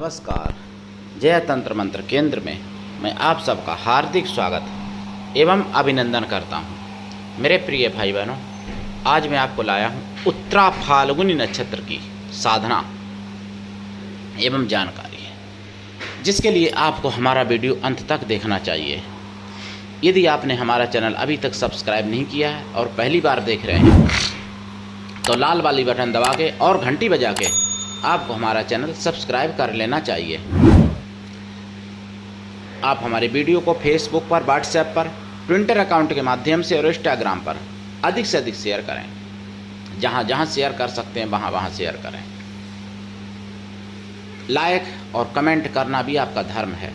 नमस्कार। जय तंत्र मंत्र केंद्र में मैं आप सबका हार्दिक स्वागत एवं अभिनंदन करता हूं। मेरे प्रिय भाई बहनों, आज मैं आपको लाया हूं उत्तरा फाल्गुनी नक्षत्र की साधना एवं जानकारी, जिसके लिए आपको हमारा वीडियो अंत तक देखना चाहिए। यदि आपने हमारा चैनल अभी तक सब्सक्राइब नहीं किया है और पहली बार देख रहे हैं तो लाल वाली बटन दबा के और घंटी बजा के आपको हमारा चैनल सब्सक्राइब कर लेना चाहिए। आप हमारे वीडियो को फेसबुक पर, व्हाट्सएप पर, ट्विटर अकाउंट के माध्यम से और इंस्टाग्राम पर अधिक से अधिक शेयर करें। जहाँ जहाँ शेयर कर सकते हैं वहाँ वहाँ शेयर करें। लाइक और कमेंट करना भी आपका धर्म है।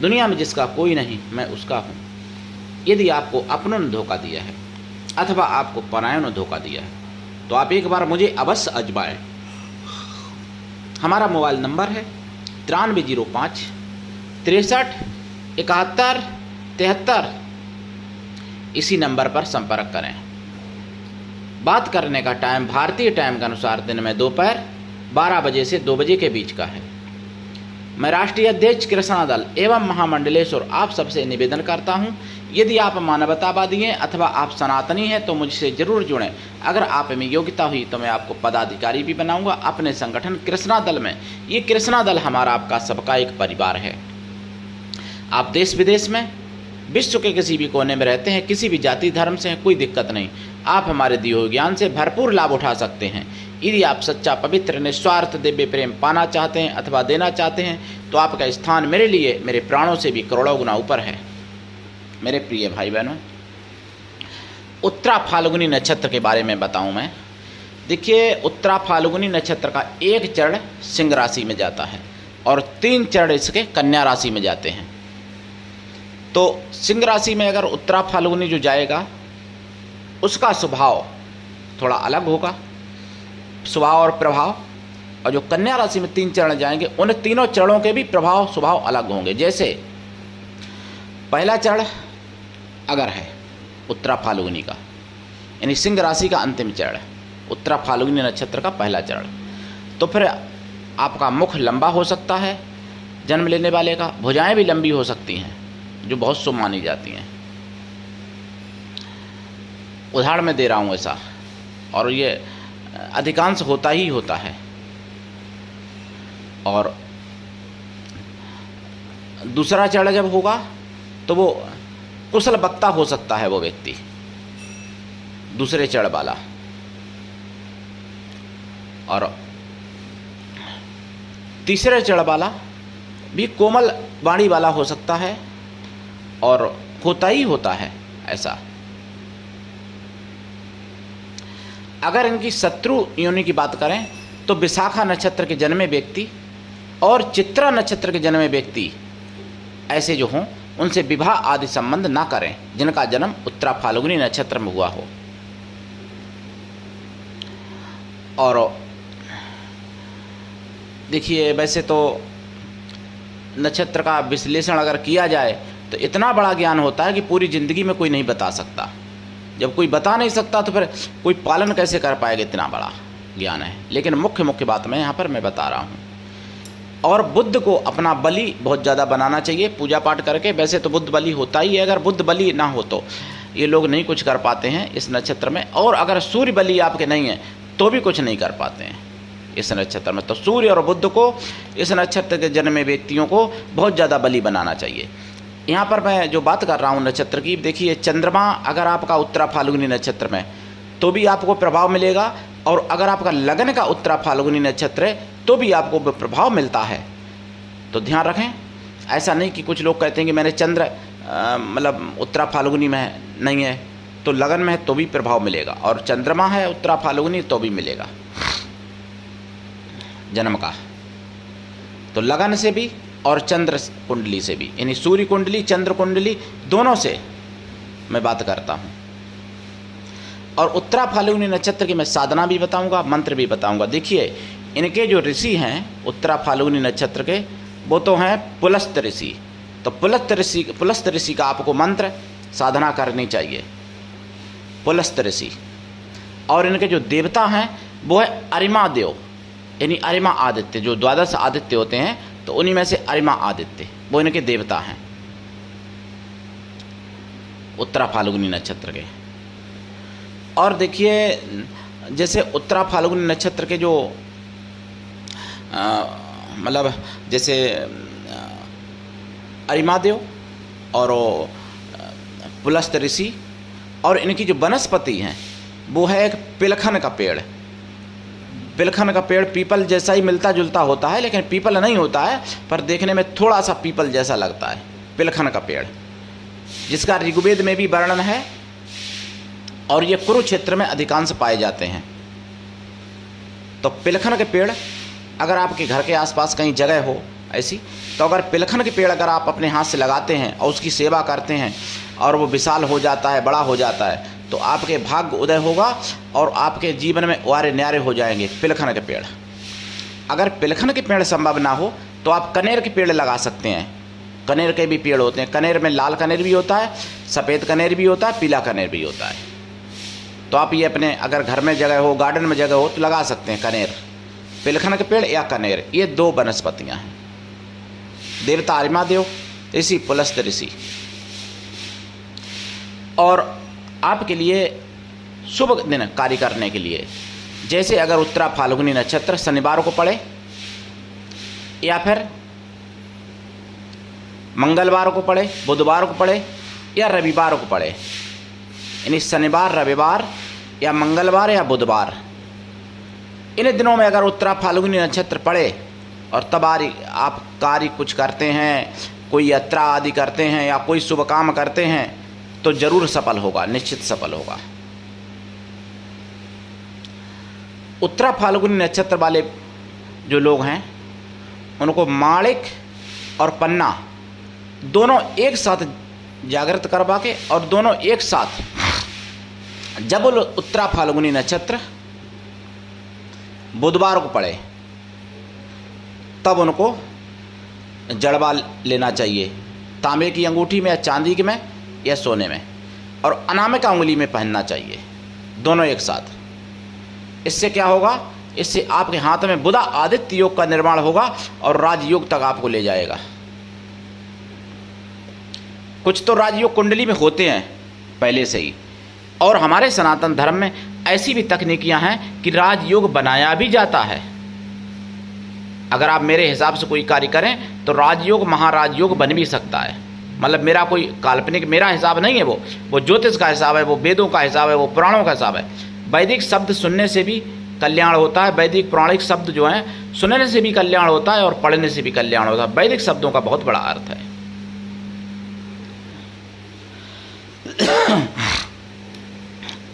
दुनिया में जिसका कोई नहीं मैं उसका हूँ। यदि आपको अपनों ने धोखा दिया है अथवा आपको परायों ने धोखा दिया है तो आप एक बार मुझे अवश्य आजमाएं। हमारा मोबाइल नंबर है 9305 63 71 73। इसी नंबर पर संपर्क करें। बात करने का टाइम भारतीय टाइम के अनुसार दिन में दोपहर 12 बजे से 2 बजे के बीच का है। मैं राष्ट्रीय अध्यक्ष कृष्णा दल एवं महामंडलेश्वर आप सबसे निवेदन करता हूं, यदि आप मानवतावादी हैं अथवा आप सनातनी हैं तो मुझसे जरूर जुड़ें। अगर आप में योग्यता हुई तो मैं आपको पदाधिकारी भी बनाऊंगा अपने संगठन कृष्णा दल में। ये कृष्णा दल हमारा आपका सबका एक परिवार है। आप देश विदेश में विश्व के किसी भी कोने में रहते हैं, किसी भी जाति धर्म से हैं, कोई दिक्कत नहीं। आप हमारे दिए हुए ज्ञान से भरपूर लाभ उठा सकते हैं। यदि आप सच्चा, पवित्र, निस्वार्थ दिव्य प्रेम पाना चाहते हैं अथवा देना चाहते हैं तो आपका स्थान मेरे लिए मेरे प्राणों से भी करोड़ों गुना ऊपर है। मेरे प्रिय भाई बहनों, उत्तरा फाल्गुनी नक्षत्र के बारे में बताऊं मैं। देखिए, उत्तरा फाल्गुनी नक्षत्र का एक चरण सिंह राशि में जाता है और 3 चरण इसके कन्या राशि में जाते हैं। तो सिंह राशि में अगर उत्तरा फाल्गुनी जो जाएगा उसका स्वभाव थोड़ा अलग होगा, स्वभाव और प्रभाव। और जो कन्या राशि में 3 चरण जाएंगे उन तीनों चरणों के भी प्रभाव स्वभाव अलग होंगे। जैसे पहला चरण अगर है उत्तरा फाल्गुनी का, यानी सिंह राशि का अंतिम चरण, उत्तरा फाल्गुनी नक्षत्र का पहला चरण, तो फिर आपका मुख लंबा हो सकता है जन्म लेने वाले का। भुजाएं भी लंबी हो सकती हैं जो बहुत शुभ मानी जाती हैं। उदाहरण में दे रहा हूँ ऐसा, और ये अधिकांश होता ही होता है। और दूसरा चरण जब होगा तो वो कुशल वक्ता हो सकता है वो व्यक्ति, दूसरे चरण वाला। और तीसरे चरण वाला भी कोमल वाणी वाला हो सकता है और होता ही होता है ऐसा। अगर इनकी शत्रु योनि की बात करें तो विशाखा नक्षत्र के जन्मे व्यक्ति और चित्रा नक्षत्र के जन्मे व्यक्ति ऐसे जो हों उनसे विवाह आदि संबंध ना करें जिनका जन्म उत्तरा फाल्गुनी नक्षत्र में हुआ हो। और देखिए, वैसे तो नक्षत्र का विश्लेषण अगर किया जाए तो इतना बड़ा ज्ञान होता है कि पूरी ज़िंदगी में कोई नहीं बता सकता। जब कोई बता नहीं सकता तो फिर कोई पालन कैसे कर पाएगा? इतना बड़ा ज्ञान है। लेकिन मुख्य बात मैं यहाँ पर मैं बता रहा हूँ। और बुद्ध को अपना बलि बहुत ज़्यादा बनाना चाहिए पूजा पाठ करके। वैसे तो बुद्ध बलि होता ही है, अगर बुद्ध बलि ना हो तो ये लोग नहीं कुछ कर पाते हैं इस नक्षत्र में। और अगर सूर्य बलि आपके नहीं है तो भी कुछ नहीं कर पाते हैं इस नक्षत्र में। तो सूर्य और बुद्ध को इस नक्षत्र के जन्मे व्यक्तियों को बहुत ज़्यादा बलि बनाना चाहिए। यहाँ पर मैं जो बात कर रहा हूँ नक्षत्र की, देखिए, चंद्रमा अगर आपका उत्तरा फाल्गुनी नक्षत्र में तो भी आपको प्रभाव मिलेगा, और अगर आपका लगन का उत्तरा फाल्गुनी नक्षत्र है तो भी आपको प्रभाव मिलता है। तो ध्यान रखें, ऐसा नहीं कि कुछ लोग कहते हैं कि मैंने चंद्र मतलब उत्तरा फाल्गुनी में नहीं है तो लगन में है तो भी प्रभाव मिलेगा, और चंद्रमा है उत्तरा फाल्गुनी तो भी मिलेगा जन्म का। तो लगन से भी और चंद्र कुंडली से भी, यानी सूर्य कुंडली चंद्र कुंडली दोनों से मैं बात करता हूँ। और उत्तरा फाल्गुनी नक्षत्र की मैं साधना भी बताऊंगा, मंत्र भी बताऊंगा। देखिए, इनके जो ऋषि हैं उत्तरा फाल्गुनी नक्षत्र के, वो तो हैं पुलस्त ऋषि। तो पुलस्त ऋषि का आपको मंत्र साधना करनी चाहिए, पुलस्त ऋषि। और इनके जो देवता हैं वो है अरिमा देव, यानी अरिमा आदित्य, जो द्वादश आदित्य होते हैं तो उन्हीं में से अरिमा आदित्य वो इनके देवता हैं, उत्तरा फाल्गुनी नक्षत्र के। और देखिए जैसे उत्तरा फाल्गुनी नक्षत्र के जो मतलब जैसे अरिमादेव और पुलस्त ऋषि, और इनकी जो वनस्पति हैं वो है एक पिलखन का पेड़। पिलखन का पेड़ पीपल जैसा ही मिलता जुलता होता है, लेकिन पीपल नहीं होता है, पर देखने में थोड़ा सा पीपल जैसा लगता है, पिलखन का पेड़, जिसका ऋग्वेद में भी वर्णन है और ये कुरुक्षेत्र में अधिकांश पाए जाते हैं। तो पिलखन के पेड़ अगर आपके घर के आसपास कहीं जगह हो ऐसी, तो अगर पिलखन के पेड़ अगर आप अपने हाथ से लगाते हैं और उसकी सेवा करते हैं और वो विशाल हो जाता है, बड़ा हो जाता है, तो आपके भाग्य उदय होगा और आपके जीवन में वारे न्यारे हो जाएंगे पिलखन के पेड़। अगर पिलखन के पेड़ संभव ना हो तो आप कनेर के पेड़ लगा सकते हैं। कनेर के भी पेड़ होते हैं, कनेर में लाल कनेर भी होता है, सफ़ेद कनेर भी होता है, पीला कनेर भी होता है। तो आप ये अपने अगर घर में जगह हो, गार्डन में जगह हो तो लगा सकते हैं कनेर, पिलखन के पेड़ या कनेर, ये दो वनस्पतियाँ हैं। देवता अरिमादेव, ऋषि पुलस्त ऋषि। और आपके लिए शुभ दिन कार्य करने के लिए, जैसे अगर उत्तरा फाल्गुनी नक्षत्र शनिवार को पड़े या फिर मंगलवार को पड़े, बुधवार को पड़े या रविवार को पड़े, यानी शनिवार, रविवार या मंगलवार या बुधवार, इन दिनों में अगर उत्तरा फाल्गुनी नक्षत्र पड़े और तब आप कार्य कुछ करते हैं, कोई यात्रा आदि करते हैं या कोई शुभ काम करते हैं तो जरूर सफल होगा, निश्चित सफल होगा। उत्तरा फाल्गुनी नक्षत्र वाले जो लोग हैं उनको माणिक और पन्ना दोनों एक साथ जागृत करवा के, और दोनों एक साथ जब उत्तरा फाल्गुनी नक्षत्र बुधवार को पड़े तब उनको जड़वा लेना चाहिए, तांबे की अंगूठी में या चांदी के में या सोने में, और अनामिका उंगली में पहनना चाहिए, दोनों एक साथ। इससे क्या होगा, इससे आपके हाथ में बुधा आदित्य योग का निर्माण होगा और राजयोग तक आपको ले जाएगा। कुछ तो राजयोग कुंडली में होते हैं पहले से ही, और हमारे सनातन धर्म में ऐसी भी तकनीकियां हैं कि राजयोग बनाया भी जाता है। अगर आप मेरे हिसाब से कोई कार्य करें तो राजयोग महाराजयोग बन भी सकता है। मतलब मेरा कोई काल्पनिक मेरा हिसाब नहीं है, वो ज्योतिष का हिसाब है, वो वेदों का हिसाब है, वो पुराणों का हिसाब है। वैदिक शब्द सुनने से भी कल्याण होता है, वैदिक पौराणिक शब्द जो हैं सुनने से भी कल्याण होता है और पढ़ने से भी कल्याण होता है। वैदिक शब्दों का बहुत बड़ा अर्थ है।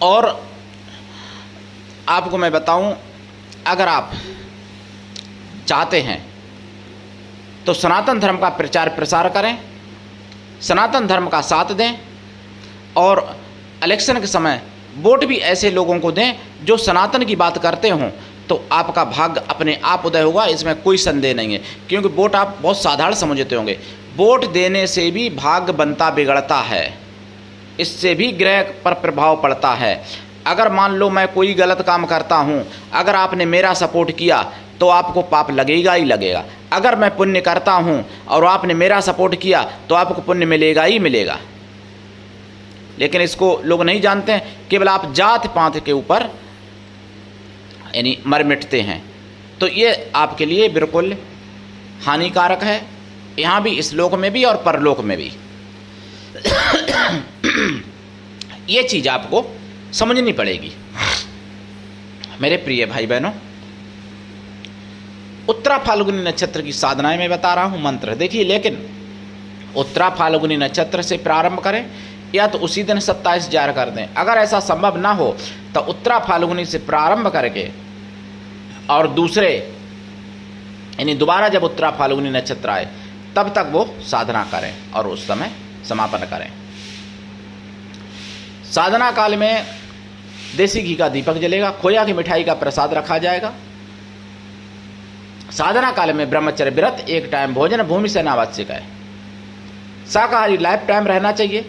और आपको मैं बताऊं, अगर आप चाहते हैं तो सनातन धर्म का प्रचार प्रसार करें, सनातन धर्म का साथ दें, और इलेक्शन के समय वोट भी ऐसे लोगों को दें जो सनातन की बात करते हों, तो आपका भाग्य अपने आप उदय होगा, इसमें कोई संदेह नहीं है। क्योंकि वोट आप बहुत साधारण समझते होंगे, वोट देने से भी भाग्य बनता बिगड़ता है, इससे भी ग्रह पर प्रभाव पड़ता है। अगर मान लो मैं कोई गलत काम करता हूँ, अगर आपने मेरा सपोर्ट किया तो आपको पाप लगेगा ही लगेगा। अगर मैं पुण्य करता हूँ और आपने मेरा सपोर्ट किया तो आपको पुण्य मिलेगा ही मिलेगा। लेकिन इसको लोग नहीं जानते हैं, केवल आप जात पात के ऊपर यानी मर मिटते हैं, तो ये आपके लिए बिल्कुल हानिकारक है, यहाँ भी, इस लोक में भी और परलोक में भी। ये चीज़ आपको समझनी पड़ेगी मेरे प्रिय भाई बहनों। उत्तरा फाल्गुनी नक्षत्र की साधनाएं मैं बता रहा हूँ, मंत्र देखिए। लेकिन उत्तरा फाल्गुनी नक्षत्र से प्रारंभ करें या तो उसी दिन 27 जार कर दें। अगर ऐसा संभव ना हो तो उत्तरा फाल्गुनी से प्रारंभ करके और दूसरे यानी दोबारा जब उत्तरा फाल्गुनी नक्षत्र आए तब तक वो साधना करें और उस समय समापन करें। साधना काल में देसी घी का दीपक जलेगा, खोया की मिठाई का प्रसाद रखा जाएगा। साधना काल में ब्रह्मचर्य व्रत, एक टाइम भोजन, भूमि से अनावश्यक है। शाकाहारी लाइफ टाइम रहना चाहिए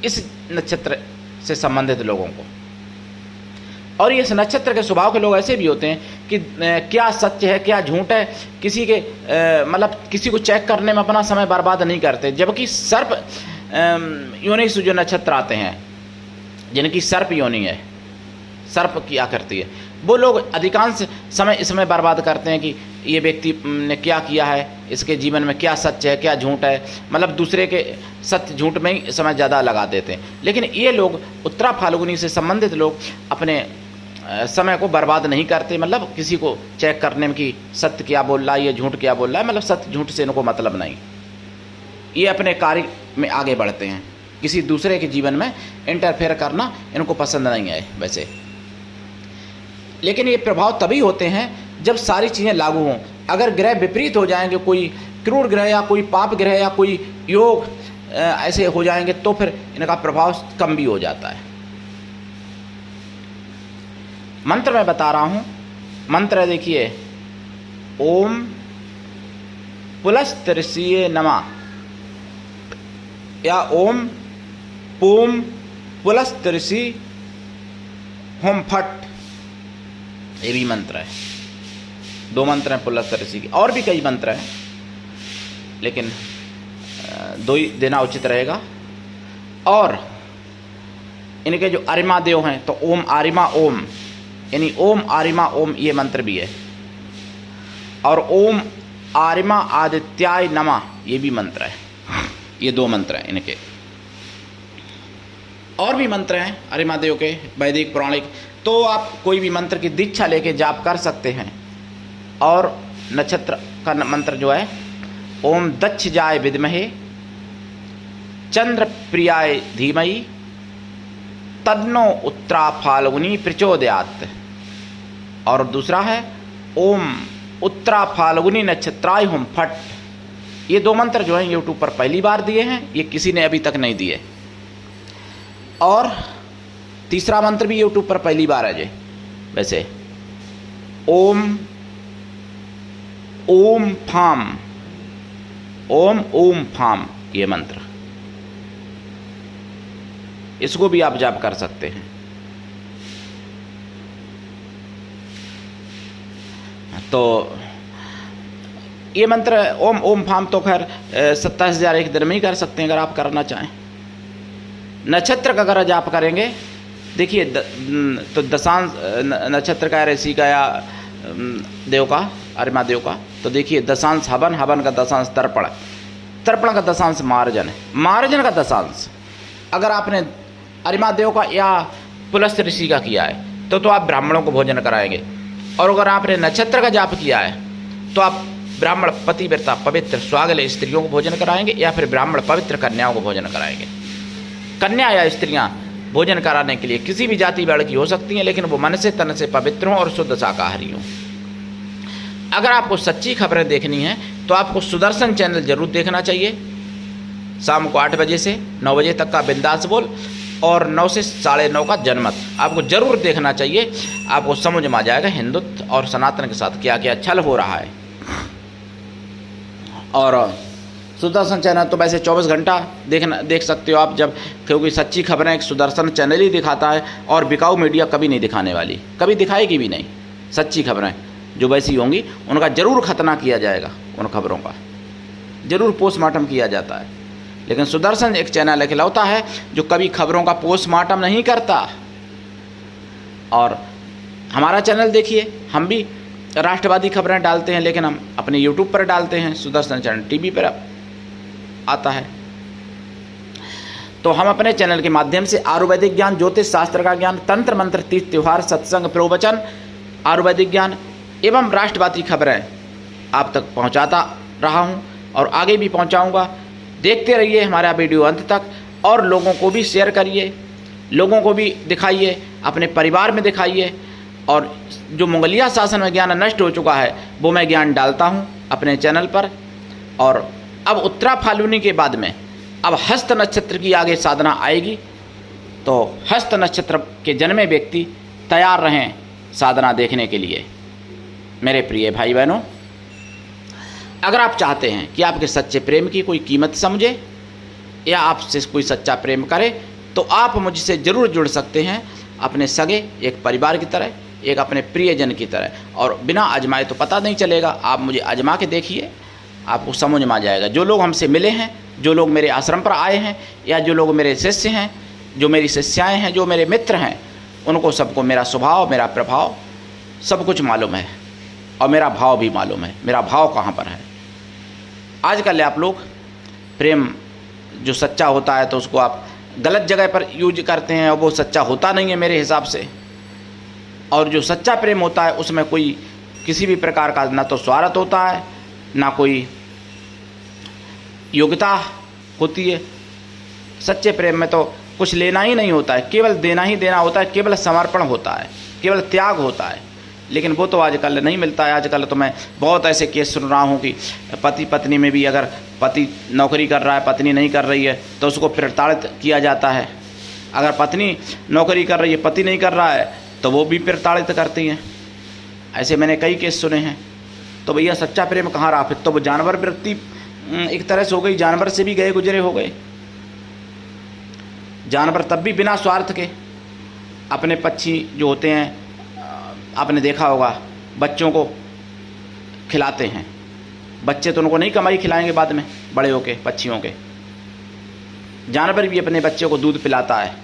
इस नक्षत्र से संबंधित लोगों को। और इस नक्षत्र के स्वभाव के लोग ऐसे भी होते हैं कि क्या सच है क्या झूठ है, किसी के मतलब किसी को चेक करने में अपना समय बर्बाद नहीं करते। जबकि सर्प योनि से जो नक्षत्र आते हैं, जिनकी सर्प योनि है, सर्प क्या करती है, वो लोग अधिकांश समय इसमें बर्बाद करते हैं कि ये व्यक्ति ने क्या किया है, इसके जीवन में क्या सच है क्या झूठ है, मतलब दूसरे के सत्य झूठ में ही समय ज़्यादा लगा देते हैं। लेकिन ये लोग उत्तरा फाल्गुनी से संबंधित लोग अपने समय को बर्बाद नहीं करते, मतलब किसी को चेक करने में कि सत्य क्या बोल रहा है, ये झूठ क्या बोल रहा है, मतलब सत्य झूठ से इनको मतलब नहीं। ये अपने कार्य में आगे बढ़ते हैं, किसी दूसरे के जीवन में इंटरफेयर करना इनको पसंद नहीं है वैसे। लेकिन ये प्रभाव तभी होते हैं जब सारी चीज़ें लागू हों। अगर ग्रह विपरीत हो जाएंगे, कोई क्रूर ग्रह या कोई पाप ग्रह या कोई योग ऐसे हो जाएंगे, तो फिर इनका प्रभाव कम भी हो जाता है। मंत्र मैं बता रहा हूँ, मंत्र देखिए, ओम पुलस्त्रिशीये नमः या ओम पूम पुलस्त्रिशी होम फट, ये भी मंत्र है। 2 मंत्र हैं पुलस्त्रिशी के, और भी कई मंत्र हैं लेकिन 2 ही देना उचित रहेगा। और इनके जो आरिमा देव हैं तो ओम आरिमा ओम, यानी ओम आरिमा ओम ये मंत्र भी है। और ओम आरिमा आदित्याय नमः ये भी मंत्र है। ये 2 मंत्र हैं इनके। और भी मंत्र हैं आरिमा देव के वैदिक पौराणिक, तो आप कोई भी मंत्र की दीक्षा लेके जाप कर सकते हैं। और नक्षत्र का मंत्र जो है, ओम दक्ष जाय विद्महे चंद्र प्रियाय धीमहि तन्नो उत्तरा फाल्गुनी प्रचोदयात्। और दूसरा है ओम उत्तरा फाल्गुनी नक्षत्राय हुम फट। ये 2 मंत्र जो हैं यूट्यूब पर पहली बार दिए हैं, ये किसी ने अभी तक नहीं दिए। और तीसरा मंत्र भी यूट्यूब पर पहली बार है जी वैसे, ओम ओम फाम, ओम ओम फाम ये मंत्र, इसको भी आप जाप कर सकते हैं। तो ये मंत्र ओम ओम फाम तो खैर 27,000 एक दिन में ही कर सकते हैं अगर आप करना चाहें। नक्षत्र का अगर जाप करेंगे, देखिए तो दशांश नक्षत्र का ऋषि का या देव का आरिमा देव का, तो देखिए दशांश हवन, हवन का दशांश तर्पण, तर्पण का दशांश मार्जन है, मार्जन का दशांश अगर आपने आरिमा देव का या पुलस्त्य ऋषि का किया है तो आप ब्राह्मणों को भोजन कराएंगे। और अगर आपने नक्षत्र का जाप किया है तो आप ब्राह्मण पतिव्रता पवित्र स्वागल स्त्रियों को भोजन कराएंगे, या फिर ब्राह्मण पवित्र कन्याओं को भोजन कराएंगे। कन्या या स्त्रियां भोजन कराने के लिए किसी भी जाति वर्ग की हो सकती हैं, लेकिन वो मन से तन से पवित्र हों और शुद्ध शाकाहारी हों। अगर आपको सच्ची खबरें देखनी हैं तो आपको सुदर्शन चैनल जरूर देखना चाहिए। शाम को 8 बजे से 9 बजे तक का बिंदास बोल और 9 से 9:30 का जनमत आपको जरूर देखना चाहिए। आपको समझ में आ जाएगा हिंदुत्व और सनातन के साथ क्या क्या छल हो रहा है। और सुदर्शन चैनल तो वैसे 24 घंटा देख सकते हो आप, जब क्योंकि सच्ची खबरें एक सुदर्शन चैनल ही दिखाता है और बिकाऊ मीडिया कभी नहीं दिखाने वाली, कभी दिखाएगी भी नहीं। सच्ची खबरें जो वैसी होंगी उनका जरूर खतना किया जाएगा, उन खबरों का जरूर पोस्टमार्टम किया जाता है। लेकिन सुदर्शन एक चैनल इकलौता है जो कभी खबरों का पोस्टमार्टम नहीं करता। और हमारा चैनल देखिए, हम भी राष्ट्रवादी खबरें डालते हैं, लेकिन हम अपने यूट्यूब पर डालते हैं, सुदर्शन चैनल टीवी पर आता है। तो हम अपने चैनल के माध्यम से आयुर्वेदिक ज्ञान, ज्योतिष शास्त्र का ज्ञान, तंत्र मंत्र, तीर्थ त्योहार, सत्संग, प्रवचन, आयुर्वेदिक ज्ञान एवं राष्ट्रवादी खबरें आप तक पहुंचाता रहा हूं और आगे भी पहुंचाऊंगा। देखते रहिए हमारा वीडियो अंत तक और लोगों को भी शेयर करिए, लोगों को भी दिखाइए, अपने परिवार में दिखाइए। और जो मुगलिया शासन में ज्ञान नष्ट हो चुका है वो मैं ज्ञान डालता हूं अपने चैनल पर। और अब उत्तरा फाल्गुनी के बाद में अब हस्त नक्षत्र की आगे साधना आएगी, तो हस्त नक्षत्र के जन्मे व्यक्ति तैयार रहें साधना देखने के लिए। मेरे प्रिय भाई बहनों, अगर आप चाहते हैं कि आपके सच्चे प्रेम की कोई कीमत समझे या आपसे कोई सच्चा प्रेम करे तो आप मुझसे ज़रूर जुड़ सकते हैं। अपने सगे, एक परिवार की तरह, एक अपने प्रियजन की तरह, और बिना आजमाए तो पता नहीं चलेगा। आप मुझे आजमा के देखिए, आपको समझ में आ जाएगा। जो लोग हमसे मिले हैं, जो लोग मेरे आश्रम पर आए हैं, या जो लोग मेरे शिष्य हैं, जो मेरी शिष्याएँ हैं, जो मेरे मित्र हैं, उनको सबको मेरा स्वभाव, मेरा प्रभाव सब कुछ मालूम है, और मेरा भाव भी मालूम है, मेरा भाव कहाँ पर है। आजकल आप लोग प्रेम जो सच्चा होता है तो उसको आप गलत जगह पर यूज करते हैं, और वो सच्चा होता नहीं है मेरे हिसाब से। और जो सच्चा प्रेम होता है उसमें कोई किसी भी प्रकार का ना तो स्वार्थ होता है, ना कोई योग्यता होती है। सच्चे प्रेम में तो कुछ लेना ही नहीं होता है, केवल देना ही देना होता है, केवल समर्पण होता है, केवल त्याग होता है। लेकिन वो तो आजकल नहीं मिलता है। आजकल तो मैं बहुत ऐसे केस सुन रहा हूँ कि पति पत्नी में भी, अगर पति नौकरी कर रहा है, पत्नी नहीं कर रही है, तो उसको प्रताड़ित किया जाता है। अगर पत्नी नौकरी कर रही है, पति नहीं कर रहा है, तो वो भी प्रताड़ित करती हैं। ऐसे मैंने कई केस सुने हैं। तो भैया सच्चा प्रेम कहाँ रहा? फिर तो वो जानवर वृत्ति एक तरह से हो गई, जानवर से भी गए गुजरे हो गए। जानवर तब भी बिना स्वार्थ के अपने पक्षी जो होते हैं, आपने देखा होगा, बच्चों को खिलाते हैं। बच्चे तो उनको नहीं कमाई खिलाएंगे बाद में बड़े होके, पक्षियों के। जानवर भी अपने बच्चे को दूध पिलाता है।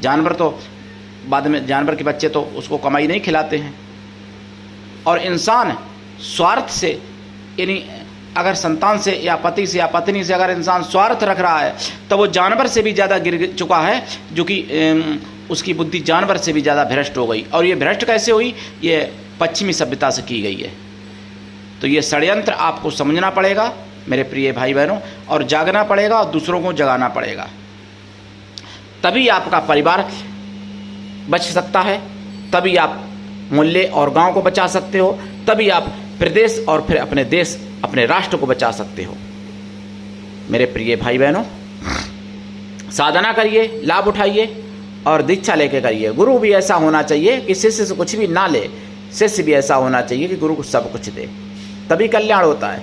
जानवर तो बाद में, जानवर के बच्चे तो उसको कमाई नहीं खिलाते हैं। और इंसान स्वार्थ से, यानी अगर संतान से या पति से या पत्नी से अगर इंसान स्वार्थ रख रहा है, तो वो जानवर से भी ज़्यादा गिर चुका है, जो कि उसकी बुद्धि जानवर से भी ज़्यादा भ्रष्ट हो गई। और ये भ्रष्ट कैसे हुई? ये पश्चिमी सभ्यता से की गई है। तो ये षड्यंत्र आपको समझना पड़ेगा मेरे प्रिय भाई बहनों, और जागना पड़ेगा और दूसरों को जगाना पड़ेगा। तभी आपका परिवार बच सकता है, तभी आप मूल्य और गांव को बचा सकते हो, तभी आप प्रदेश और फिर अपने देश, अपने राष्ट्र को बचा सकते हो। मेरे प्रिय भाई बहनों, साधना करिए, लाभ उठाइए और दीक्षा लेके करिए। गुरु भी ऐसा होना चाहिए कि शिष्य से कुछ भी ना ले, शिष्य भी ऐसा होना चाहिए कि गुरु को सब कुछ दे, तभी कल्याण होता है।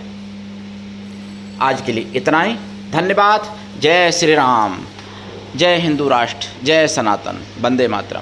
आज के लिए इतना ही। धन्यवाद। जय श्री राम, जय हिंदू राष्ट्र, जय सनातन, वंदे मातरम।